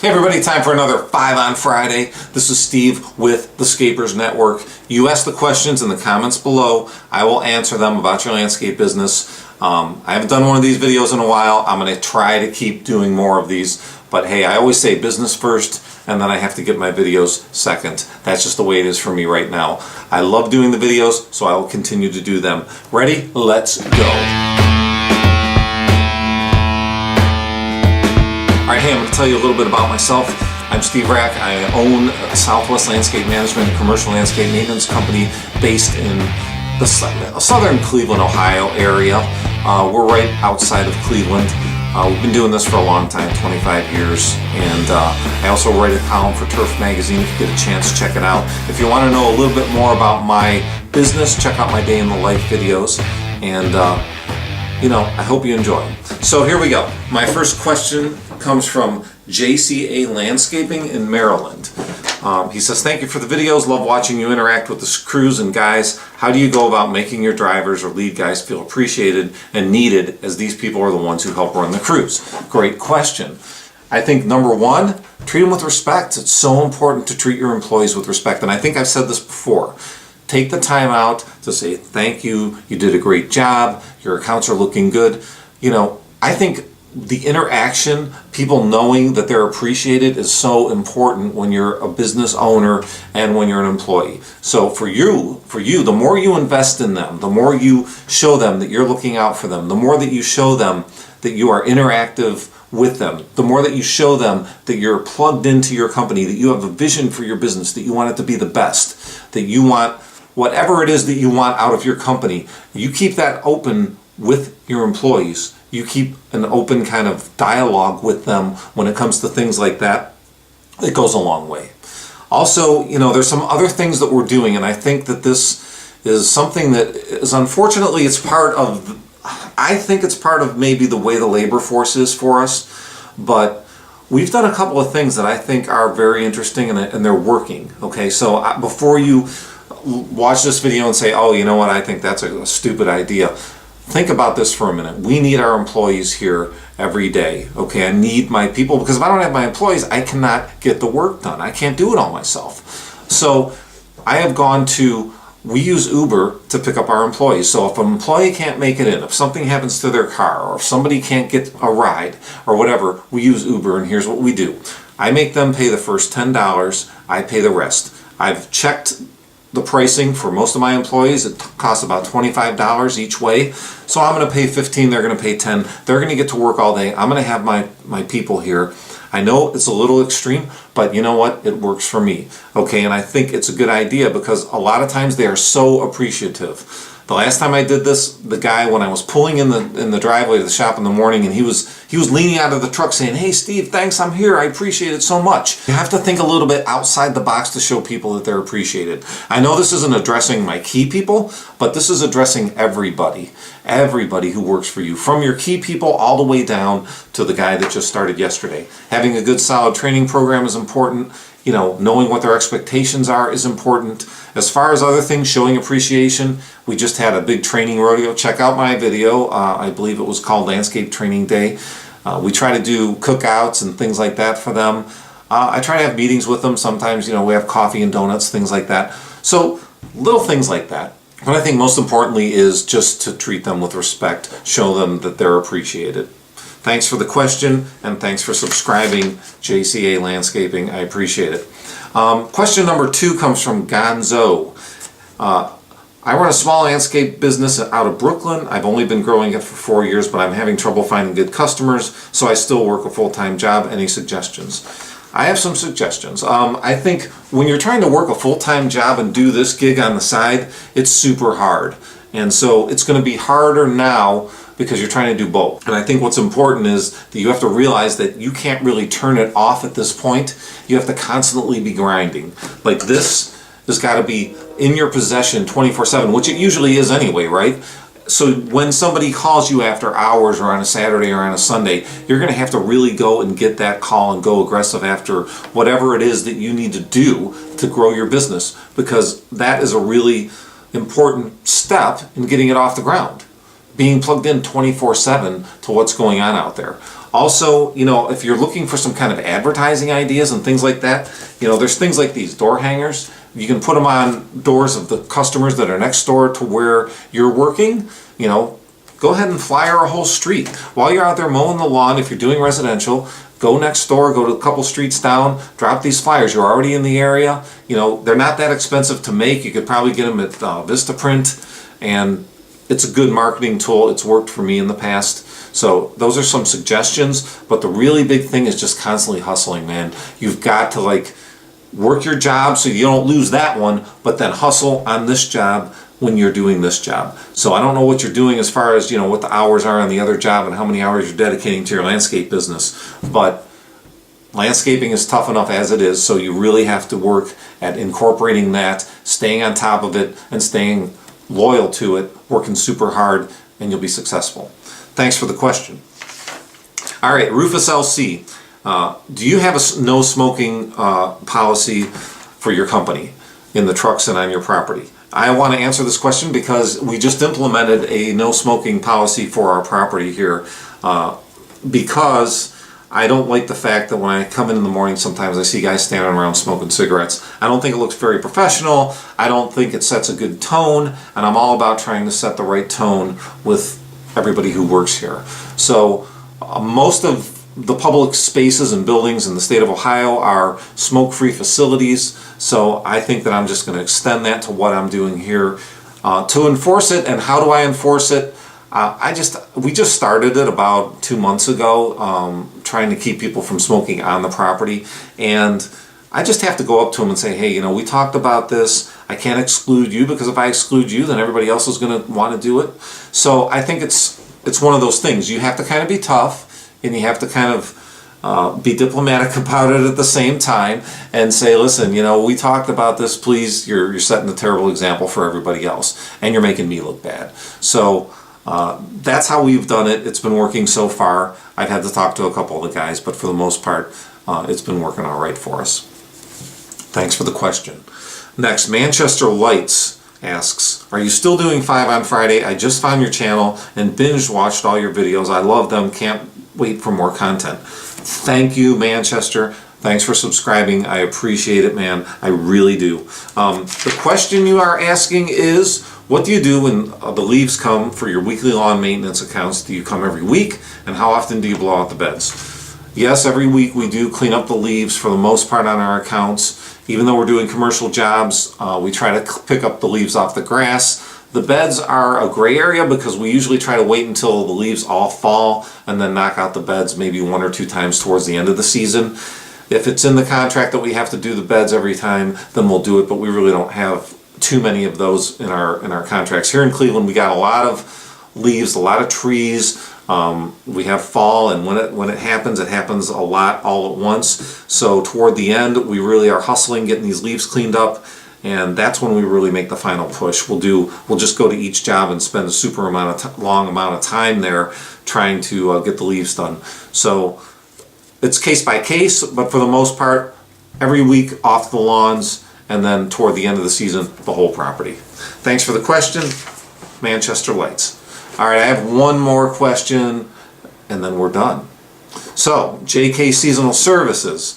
Hey everybody, time for another 5 on Friday. This is Steve with the Scapers Network. You ask the questions in the comments below. I will answer them about your landscape business. I haven't done one of these videos in a while. I'm going to try to keep doing more of these. But hey, I always say business first, and then I have to get my videos second. That's just the way it is for me right now. I love doing the videos, so I will continue to do them. Ready? Let's go. All right, hey, I'm going to tell you a little bit about myself. I'm Steve Rack. I own Southwest Landscape Management, a commercial landscape maintenance company based in the southern Cleveland, Ohio area. We're right outside of Cleveland. We've been doing this for a long time, 25 years. And I also write a column for Turf Magazine. If you get a chance, check it out. If you want to know a little bit more about my business, check out my day in the life videos. And I hope you enjoy them. So here we go. My first question comes from JCA Landscaping in Maryland. He says, thank you for the videos. Love watching you interact with the crews and guys. How do you go about making your drivers or lead guys feel appreciated and needed, as these people are the ones who help run the crews? Great question. I think number one, treat them with respect. It's so important to treat your employees with respect. And I think I've said this before. Take the time out to say thank you, you did a great job, your accounts are looking good. I think the interaction, people knowing that they're appreciated, is so important when you're a business owner and when you're an employee. So for you, the more you invest in them, the more you show them that you're looking out for them, the more that you show them that you are interactive with them, the more that you show them that you're plugged into your company, that you have a vision for your business, that you want it to be the best, that you want whatever it is that you want out of your company, you keep that open with your employees. You keep an open kind of dialogue with them when it comes to things like that. It goes a long way. Also, there's some other things that we're doing, and I think that this is something that is, unfortunately, I think it's part of maybe the way the labor force is for us, but we've done a couple of things that I think are very interesting and they're working. Okay, so before you watch this video and say, oh, you know what, I think that's a stupid idea. Think about this for a minute. We need our employees here every day. Okay, I need my people, because if I don't have my employees, I cannot get the work done. I can't do it all myself. So we use Uber to pick up our employees. So if an employee can't make it in, if something happens to their car, or if somebody can't get a ride or whatever, we use Uber, and here's what we do. I make them pay the first $10, I pay the rest. I've checked the pricing for most of my employees. It costs about $25 each way. So I'm going to pay $15, they're going to pay $10. They're going to get to work all day. I'm going to have my people here. I know it's a little extreme, but you know what? It works for me. Okay, and I think it's a good idea because a lot of times they are so appreciative. The last time I did this, the guy, when I was pulling in the driveway to the shop in the morning, and he was leaning out of the truck saying, "Hey Steve, thanks, I'm here, I appreciate it so much." You have to think a little bit outside the box to show people that they're appreciated. I know this isn't addressing my key people, but this is addressing everybody who works for you, from your key people all the way down to the guy that just started yesterday. Having a good solid training program is important. Knowing what their expectations are is important. As far as other things, showing appreciation, we just had a big training rodeo. Check out my video. I believe it was called Landscape Training Day. We try to do cookouts and things like that for them. I try to have meetings with them. Sometimes, we have coffee and donuts, things like that. So little things like that. But I think most importantly is just to treat them with respect, show them that they're appreciated. Thanks for the question, and thanks for subscribing, JCA Landscaping. I appreciate it. Question number 2 comes from Gonzo. I run a small landscape business out of Brooklyn. I've only been growing it for 4 years, but I'm having trouble finding good customers, so I still work a full-time job. Any suggestions? I have some suggestions. I think when you're trying to work a full-time job and do this gig on the side, it's super hard. And so it's going to be harder now because you're trying to do both. And I think what's important is that you have to realize that you can't really turn it off at this point. You have to constantly be grinding. Like, this has got to be in your possession 24/7, which it usually is anyway, right? So when somebody calls you after hours or on a Saturday or on a Sunday, you're going to have to really go and get that call and go aggressive after whatever it is that you need to do to grow your business, because that is a really important step in getting it off the ground. Being plugged in 24/7 to what's going on out there. Also, if you're looking for some kind of advertising ideas and things like that, there's things like these door hangers. You can put them on doors of the customers that are next door to where you're working. Go ahead and flyer a whole street. While you're out there mowing the lawn, if you're doing residential, go next door, go to a couple streets down, drop these flyers. You're already in the area. They're not that expensive to make. You could probably get them at Vistaprint, and it's a good marketing tool. It's worked for me in the past. So those are some suggestions, but the really big thing is just constantly hustling, man. You've got to work your job so you don't lose that one, but then hustle on this job when you're doing this job. So I don't know what you're doing as far as, what the hours are on the other job and how many hours you're dedicating to your landscape business, but landscaping is tough enough as it is, so you really have to work at incorporating that, staying on top of it, and staying loyal to it, working super hard, and you'll be successful. Thanks for the question. All right, Rufus LC. Do you have a no smoking policy for your company in the trucks and on your property? I want to answer this question because we just implemented a no smoking policy for our property here because I don't like the fact that when I come in the morning, sometimes I see guys standing around smoking cigarettes. I don't think it looks very professional. I don't think it sets a good tone, and I'm all about trying to set the right tone with everybody who works here. So most of the public spaces and buildings in the state of Ohio are smoke-free facilities, so I think that I'm just going to extend that to what I'm doing here. To enforce it, and how do I enforce it? We just started it about 2 months ago, trying to keep people from smoking on the property, and I just have to go up to them and say, hey, we talked about this. I can't exclude you, because if I exclude you, then everybody else is going to want to do it. So I think it's one of those things. You have to kind of be tough, and you have to kind of be diplomatic about it at the same time and say, listen, we talked about this, please, you're setting a terrible example for everybody else, and you're making me look bad. So that's how we've done it. It's been working so far. I've had to talk to a couple of the guys, but for the most part, it's been working all right for us. Thanks for the question. Next, Manchester Lights asks, are you still doing 5 on Friday? I just found your channel and binge watched all your videos. I love them. Can't wait for more content. Thank you, Manchester. Thanks for subscribing. I appreciate it, man. I really do. The question you are asking is, what do you do when the leaves come for your weekly lawn maintenance accounts? Do you come every week? And how often do you blow out the beds? Yes, every week we do clean up the leaves for the most part on our accounts. Even though we're doing commercial jobs, we try to pick up the leaves off the grass. The beds are a gray area because we usually try to wait until the leaves all fall and then knock out the beds maybe 1 or 2 times towards the end of the season. If it's in the contract that we have to do the beds every time, then we'll do it, but we really don't have too many of those in our contracts. Here in Cleveland, we got a lot of leaves, a lot of trees. We have fall, and when it happens a lot all at once. So toward the end, we really are hustling, getting these leaves cleaned up, and that's when we really make the final push. We'll just go to each job and spend a long amount of time there trying to get the leaves done. So it's case by case, but for the most part, every week off the lawns, and then toward the end of the season, the whole property. Thanks for the question, Manchester Lights. All right, I have one more question, and then we're done. So, JK Seasonal Services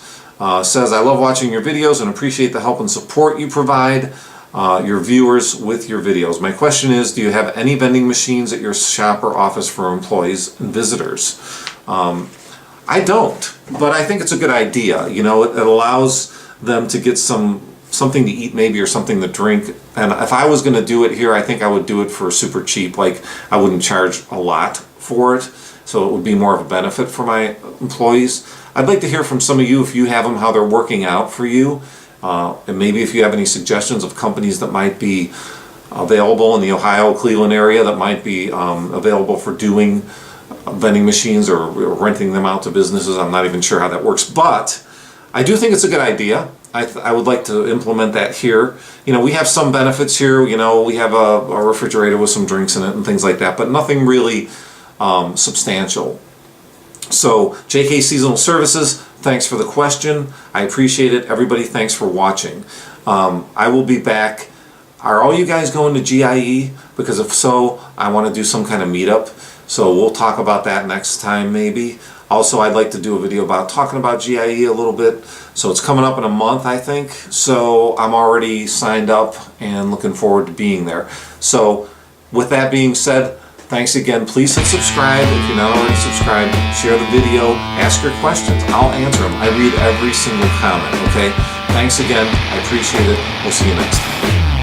says, I love watching your videos and appreciate the help and support you provide your viewers with your videos. My question is, do you have any vending machines at your shop or office for employees and visitors? I don't, but I think it's a good idea. It allows them to get something to eat maybe, or something to drink. And if I was going to do it here, I think I would do it for super cheap. I wouldn't charge a lot for it, so it would be more of a benefit for my employees. I'd like to hear from some of you, if you have them, how they're working out for you, and maybe if you have any suggestions of companies that might be available in the Ohio, Cleveland area that might be available for doing vending machines or renting them out to businesses. I'm not even sure how that works, but I do think it's a good idea. I would like to implement that here. We have some benefits here. We have a refrigerator with some drinks in it and things like that, but nothing really substantial. So, JK Seasonal Services, thanks for the question. I appreciate it. Everybody, thanks for watching. I will be back. Are all you guys going to GIE? Because if so, I want to do some kind of meetup. So we'll talk about that next time maybe. Also, I'd like to do a video about talking about GIE a little bit. So it's coming up in a month, I think. So I'm already signed up and looking forward to being there. So with that being said, thanks again. Please hit subscribe if you're not already subscribed. Share the video. Ask your questions. I'll answer them. I read every single comment, okay? Thanks again. I appreciate it. We'll see you next time.